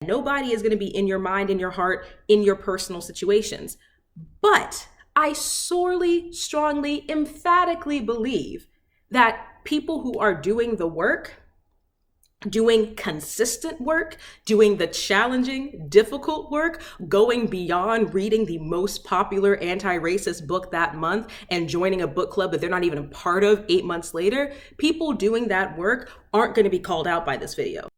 Nobody is going to be in your mind, in your heart, in your personal situations. But I sorely, strongly, emphatically believe that people who are doing the work, doing consistent work, doing the challenging, difficult work, going beyond reading the most popular anti-racist book that month and joining a book club that they're not even a part of 8 months later, people doing that work aren't going to be called out by this video.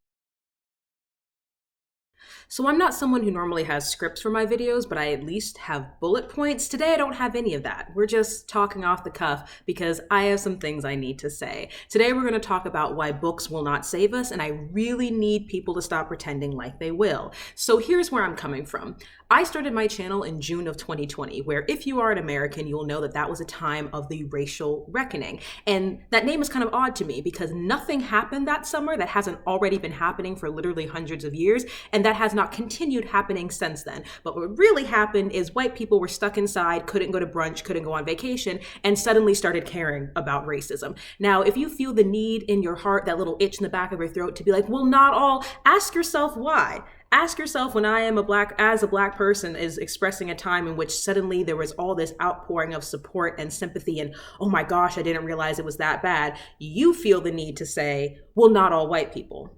So I'm not someone who normally has scripts for my videos, but I at least have bullet points. Today I don't have any of that. We're just talking off the cuff because I have some things I need to say. Today we're going to talk about why books will not save us, and I really need people to stop pretending like they will. So here's where I'm coming from. I started my channel in June of 2020, where if you are an American, you'll know that that was a time of the racial reckoning. And that name is kind of odd to me because nothing happened that summer that hasn't already been happening for literally hundreds of years, and that has not continued happening since then. But what really happened is white people were stuck inside, couldn't go to brunch, couldn't go on vacation, and suddenly started caring about racism. Now, if you feel the need in your heart, that little itch in the back of your throat to be like, well, not all, ask yourself why. Ask yourself when I am as a black person is expressing a time in which suddenly there was all this outpouring of support and sympathy and, oh my gosh, I didn't realize it was that bad. You feel the need to say, well, not all white people.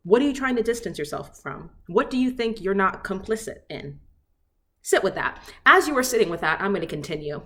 What are you trying to distance yourself from? What do you think you're not complicit in? Sit with that. As you are sitting with that, I'm going to continue.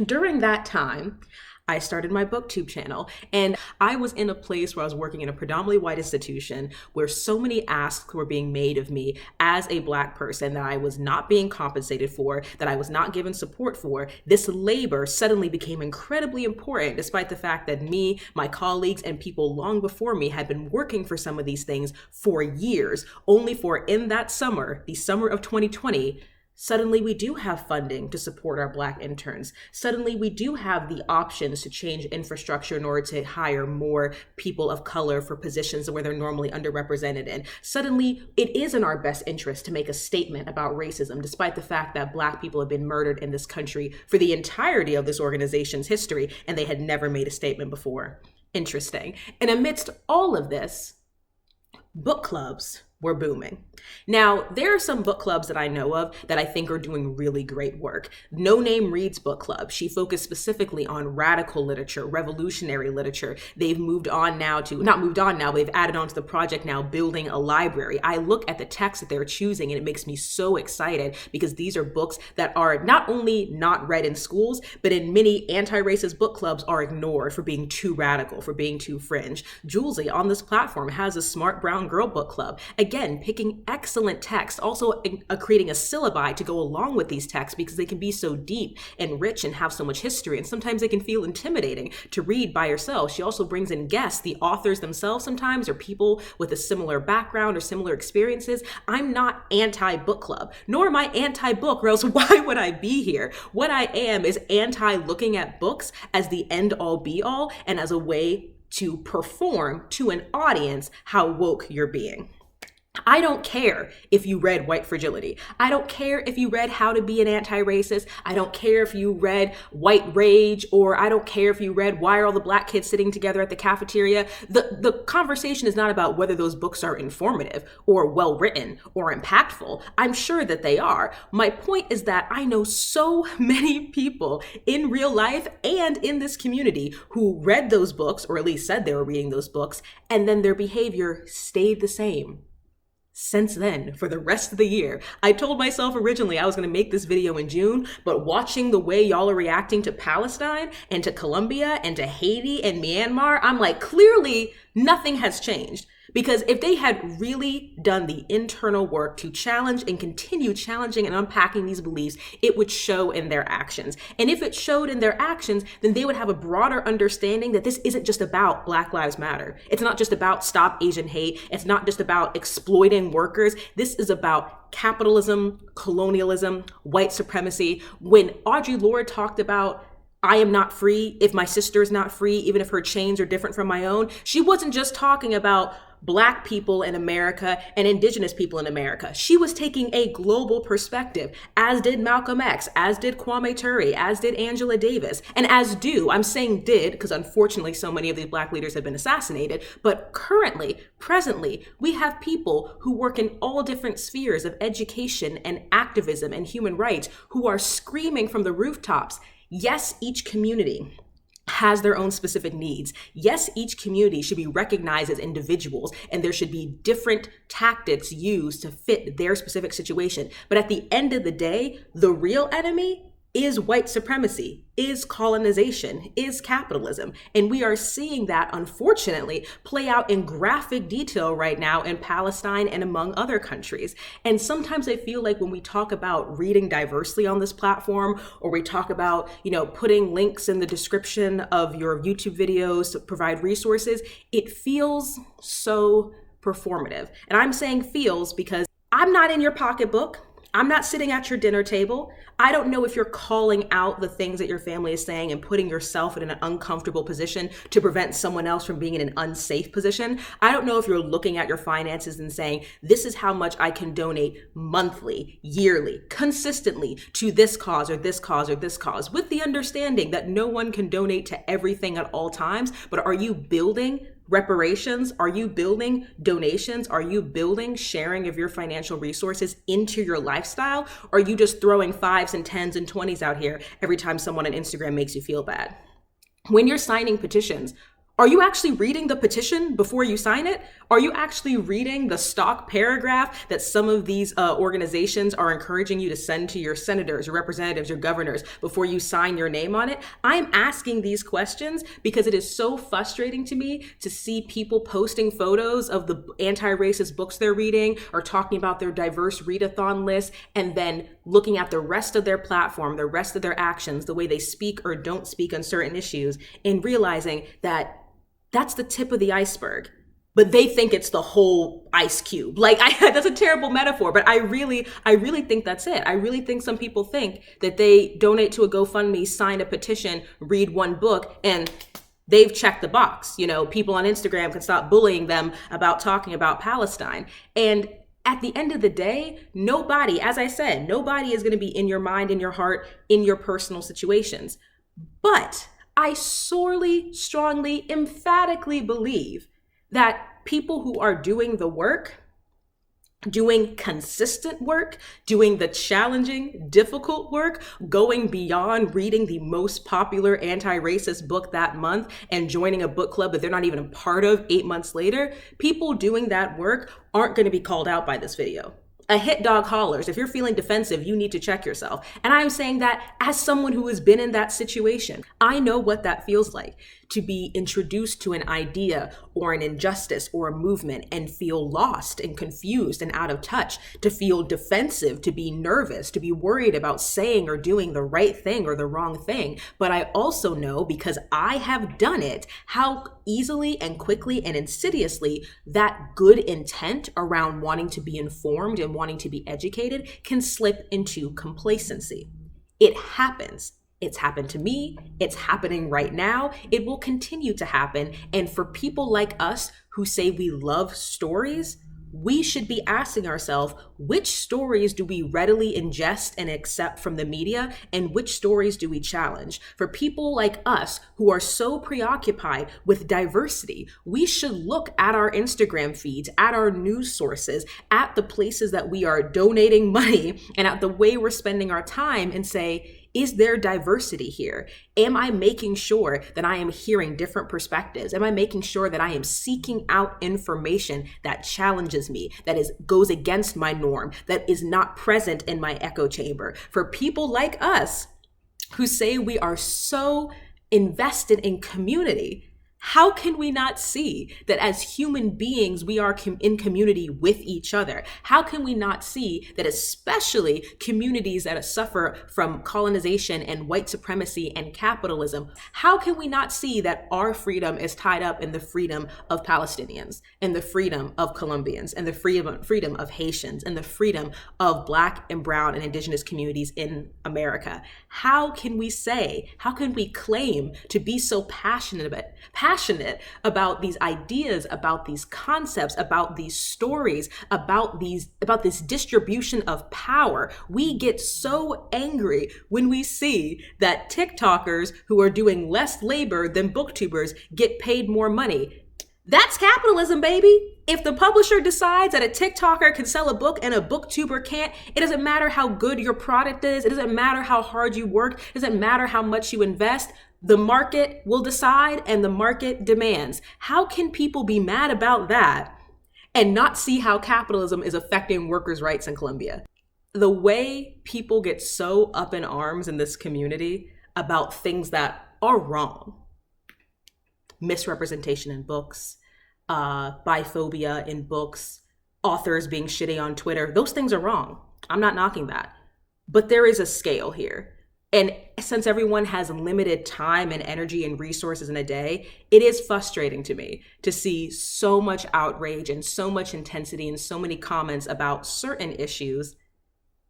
During that time, I started my Booktube channel, and I was in a place where I was working in a predominantly white institution where so many asks were being made of me as a black person that I was not being compensated for, that I was not given support for. This labor suddenly became incredibly important, despite the fact that me, my colleagues, and people long before me had been working for some of these things for years, only for in that summer, the summer of 2020, suddenly we do have funding to support our black interns. Suddenly we do have the options to change infrastructure in order to hire more people of color for positions where they're normally underrepresented in. Suddenly it is in our best interest to make a statement about racism, despite the fact that black people have been murdered in this country for the entirety of this organization's history, and they had never made a statement before. Interesting. And amidst all of this, book clubs were booming. Now, there are some book clubs that I know of that I think are doing really great work. Noname Reads Book Club. She focused specifically on radical literature, revolutionary literature. They've moved on now to, not moved on now, but they've added on to the project now, building a library. I look at the texts that they're choosing and it makes me so excited because these are books that are not only not read in schools, but in many anti-racist book clubs are ignored for being too radical, for being too fringe. Julesy on this platform has a Smart Brown Girl Book Club. Again, picking excellent text, also creating a syllabi to go along with these texts because they can be so deep and rich and have so much history. And sometimes they can feel intimidating to read by yourself. She also brings in guests, the authors themselves sometimes, or people with a similar background or similar experiences. I'm not anti-book club, nor am I anti-book, or else why would I be here? What I am is anti-looking at books as the end-all be-all and as a way to perform to an audience how woke you're being. I don't care if you read White Fragility. I don't care if you read How to Be an Anti-Racist. I don't care if you read White Rage, or I don't care if you read Why Are All the Black Kids Sitting Together at the Cafeteria. The conversation is not about whether those books are informative or well-written or impactful. I'm sure that they are. My point is that I know so many people in real life and in this community who read those books, or at least said they were reading those books, and then their behavior stayed the same since then for the rest of the year. I told myself originally I was going to make this video in June, but watching the way y'all are reacting to Palestine and to Colombia and to Haiti and Myanmar, I'm like, clearly nothing has changed. Because if they had really done the internal work to challenge and continue challenging and unpacking these beliefs, it would show in their actions. And if it showed in their actions, then they would have a broader understanding that this isn't just about Black Lives Matter. It's not just about Stop Asian Hate. It's not just about exploiting workers. This is about capitalism, colonialism, white supremacy. When Audre Lorde talked about I am not free if my sister is not free, even if her chains are different from my own, she wasn't just talking about Black people in America and Indigenous people in America. She was taking a global perspective, as did Malcolm X, as did Kwame Ture, as did Angela Davis, and as do, I'm saying did, because unfortunately so many of these Black leaders have been assassinated, but currently, presently, we have people who work in all different spheres of education and activism and human rights who are screaming from the rooftops, yes, each community has their own specific needs. Yes, each community should be recognized as individuals, and there should be different tactics used to fit their specific situation. But at the end of the day, the real enemy is white supremacy, is colonization, is capitalism. And we are seeing that, unfortunately, play out in graphic detail right now in Palestine and among other countries. And sometimes I feel like when we talk about reading diversely on this platform, or we talk about, putting links in the description of your YouTube videos to provide resources, it feels so performative. And I'm saying feels because I'm not in your pocketbook. I'm not sitting at your dinner table. I don't know if you're calling out the things that your family is saying and putting yourself in an uncomfortable position to prevent someone else from being in an unsafe position. I don't know if you're looking at your finances and saying, this is how much I can donate monthly, yearly, consistently to this cause or this cause or this cause, with the understanding that no one can donate to everything at all times. But are you building reparations? Are you building donations? Are you building sharing of your financial resources into your lifestyle? Or are you just throwing 5s and 10s and 20s out here every time someone on Instagram makes you feel bad? When you're signing petitions, are you actually reading the petition before you sign it? Are you actually reading the stock paragraph that some of these organizations are encouraging you to send to your senators, your representatives, your governors before you sign your name on it? I'm asking these questions because it is so frustrating to me to see people posting photos of the anti-racist books they're reading or talking about their diverse readathon list, and then looking at the rest of their platform, the rest of their actions, the way they speak or don't speak on certain issues, and realizing that that's the tip of the iceberg, but they think it's the whole ice cube. That's a terrible metaphor, but I really think that's it. I really think some people think that they donate to a GoFundMe, sign a petition, read one book, and they've checked the box. People on Instagram can stop bullying them about talking about Palestine. And at the end of the day, nobody, as I said, nobody is going to be in your mind, in your heart, in your personal situations. But I sorely, strongly, emphatically believe that people who are doing the work, doing consistent work, doing the challenging, difficult work, going beyond reading the most popular anti-racist book that month and joining a book club that they're not even a part of 8 months later, people doing that work aren't going to be called out by this video. A hit dog hollers. If you're feeling defensive, you need to check yourself. And I'm saying that as someone who has been in that situation. I know what that feels like, to be introduced to an idea or an injustice or a movement and feel lost and confused and out of touch, to feel defensive, to be nervous, to be worried about saying or doing the right thing or the wrong thing. But I also know, because I have done it, how easily and quickly and insidiously that good intent around wanting to be informed and wanting to be educated can slip into complacency. It happens. It's happened to me. It's happening right now. It will continue to happen. And for people like us who say we love stories, we should be asking ourselves, which stories do we readily ingest and accept from the media, and which stories do we challenge? For people like us who are so preoccupied with diversity, we should look at our Instagram feeds, at our news sources, at the places that we are donating money, and at the way we're spending our time, and say, is there diversity here? Am I making sure that I am hearing different perspectives? Am I making sure that I am seeking out information that challenges me, that goes against my norm, that is not present in my echo chamber? For people like us who say we are so invested in community, how can we not see that as human beings, we are in community with each other? How can we not see that especially communities that suffer from colonization and white supremacy and capitalism, how can we not see that our freedom is tied up in the freedom of Palestinians and the freedom of Colombians and the freedom of Haitians and the freedom of Black and Brown and Indigenous communities in America? How can we claim to be so passionate passionate about these ideas, about these concepts, about these stories, about this distribution of power. We get so angry when we see that TikTokers who are doing less labor than booktubers get paid more money. That's capitalism, baby. If the publisher decides that a TikToker can sell a book and a booktuber can't, it doesn't matter how good your product is. It doesn't matter how hard you work. It doesn't matter how much you invest. The market will decide and the market demands. How can people be mad about that and not see how capitalism is affecting workers' rights in Colombia? The way people get so up in arms in this community about things that are wrong, misrepresentation in books, biphobia in books, authors being shitty on Twitter, those things are wrong. I'm not knocking that. But there is a scale here. And since everyone has limited time and energy and resources in a day, it is frustrating to me to see so much outrage and so much intensity and so many comments about certain issues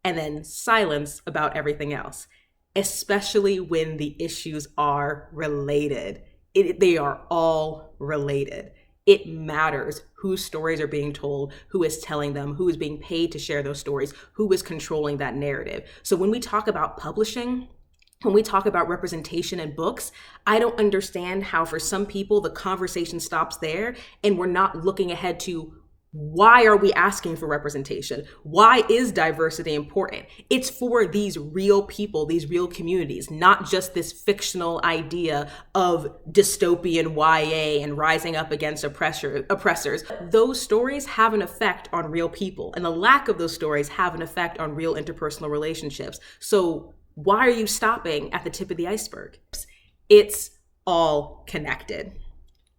and then silence about everything else, especially when the issues are related. They are all related. It matters whose stories are being told, who is telling them, who is being paid to share those stories, who is controlling that narrative. So when we talk about publishing, when we talk about representation in books, I don't understand how for some people the conversation stops there and we're not looking ahead to why are we asking for representation? Why is diversity important? It's for these real people, these real communities, not just this fictional idea of dystopian YA and rising up against oppressors. Those stories have an effect on real people, and the lack of those stories have an effect on real interpersonal relationships. So why are you stopping at the tip of the iceberg? It's all connected.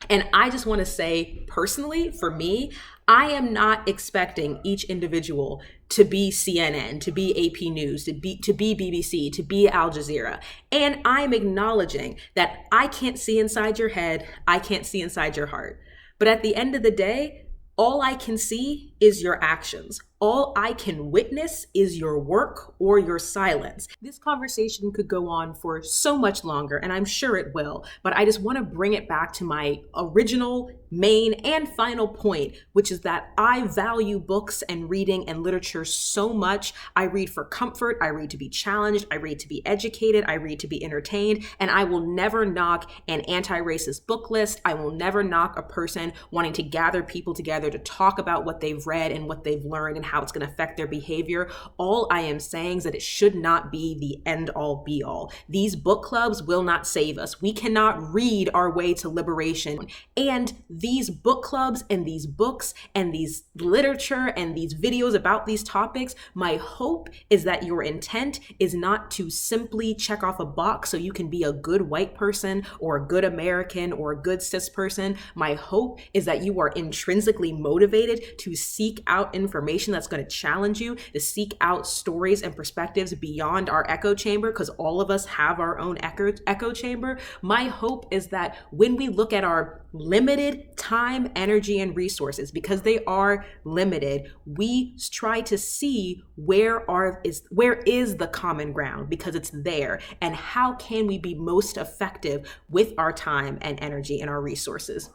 And I just want to say personally, for me, I am not expecting each individual to be CNN, to be AP News, to be BBC, to be Al Jazeera. And I'm acknowledging that I can't see inside your head, I can't see inside your heart. But at the end of the day, all I can see is your actions. All I can witness is your work or your silence. This conversation could go on for so much longer, and I'm sure it will, but I just want to bring it back to my original, main, and final point, which is that I value books and reading and literature so much. I read for comfort, I read to be challenged, I read to be educated, I read to be entertained, and I will never knock an anti-racist book list. I will never knock a person wanting to gather people together to talk about what they've read and what they've learned and how it's going to affect their behavior. All I am saying is that it should not be the end all be all. These book clubs will not save us. We cannot read our way to liberation. And these book clubs and these books and these literature and these videos about these topics, my hope is that your intent is not to simply check off a box so you can be a good white person or a good American or a good cis person. My hope is that you are intrinsically motivated to seek out information that's going to challenge you, to seek out stories and perspectives beyond our echo chamber, because all of us have our own echo chamber. My hope is that when we look at our limited time, energy, and resources, because they are limited, we try to see where is the common ground, because it's there, and how can we be most effective with our time and energy and our resources.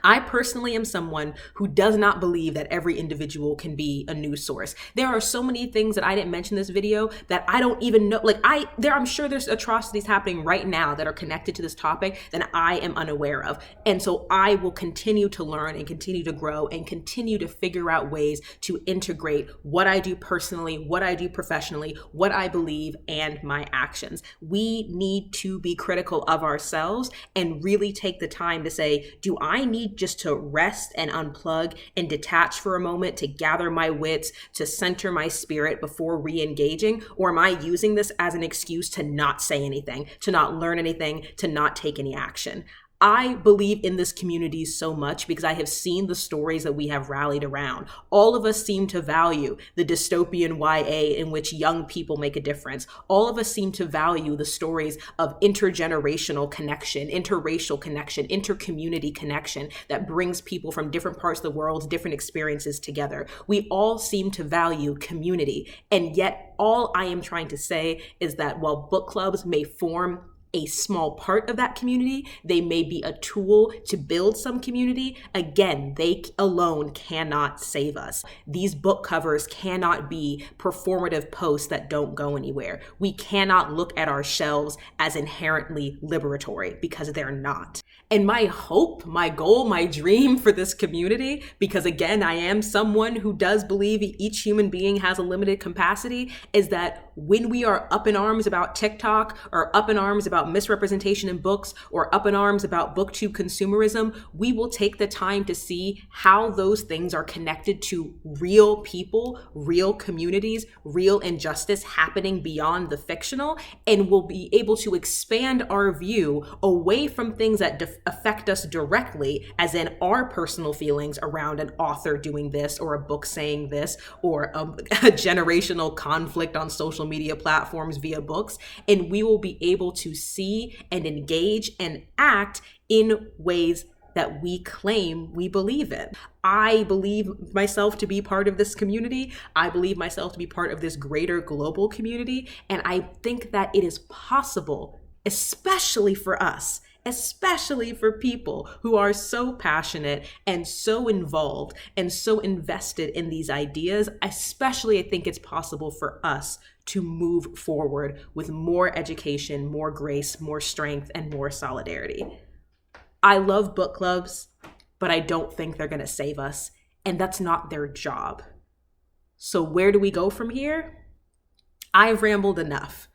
I personally am someone who does not believe that every individual can be a news source. There are so many things that I didn't mention in this video that I don't even know. I'm sure there's atrocities happening right now that are connected to this topic that I am unaware of. And so I will continue to learn and continue to grow and continue to figure out ways to integrate what I do personally, what I do professionally, what I believe, and my actions. We need to be critical of ourselves and really take the time to say, do I need just to rest and unplug and detach for a moment, to gather my wits, to center my spirit before re-engaging? Or am I using this as an excuse to not say anything, to not learn anything, to not take any action? I believe in this community so much because I have seen the stories that we have rallied around. All of us seem to value the dystopian YA in which young people make a difference. All of us seem to value the stories of intergenerational connection, interracial connection, intercommunity connection that brings people from different parts of the world, different experiences together. We all seem to value community. And yet all I am trying to say is that while book clubs may form a small part of that community. They may be a tool to build some community. Again, they alone cannot save us. These book covers cannot be performative posts that don't go anywhere. We cannot look at our shelves as inherently liberatory because they're not. And my hope, my goal, my dream for this community, because again, I am someone who does believe each human being has a limited capacity, is that when we are up in arms about TikTok, or up in arms about misrepresentation in books, or up in arms about Booktube consumerism, we will take the time to see how those things are connected to real people, real communities, real injustice happening beyond the fictional, and we'll be able to expand our view away from things that affect us directly, as in our personal feelings around an author doing this, or a book saying this, or a generational conflict on social media platforms via books. And we will be able to see and engage and act in ways that we claim we believe in. I believe myself to be part of this community. I believe myself to be part of this greater global community. And I think that it is possible, especially for us, especially for people who are so passionate and so involved and so invested in these ideas. Especially, I think it's possible for us to move forward with more education, more grace, more strength, and more solidarity. I love book clubs, but I don't think they're going to save us, and that's not their job. So where do we go from here? I've rambled enough.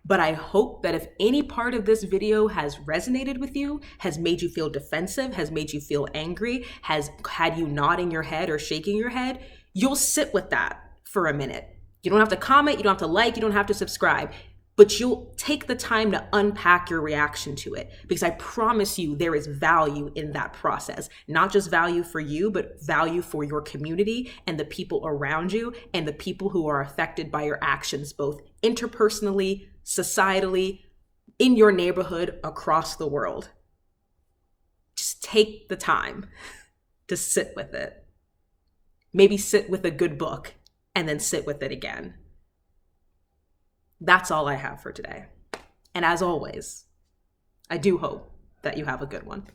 But I hope that if any part of this video has resonated with you, has made you feel defensive, has made you feel angry, has had you nodding your head or shaking your head, you'll sit with that for a minute. You don't have to comment, you don't have to like, you don't have to subscribe, but you'll take the time to unpack your reaction to it, because I promise you there is value in that process. Not just value for you, but value for your community and the people around you and the people who are affected by your actions, both interpersonally, societally, in your neighborhood, across the world. Just take the time to sit with it. Maybe sit with a good book and then sit with it again. That's all I have for today. And as always, I do hope that you have a good one.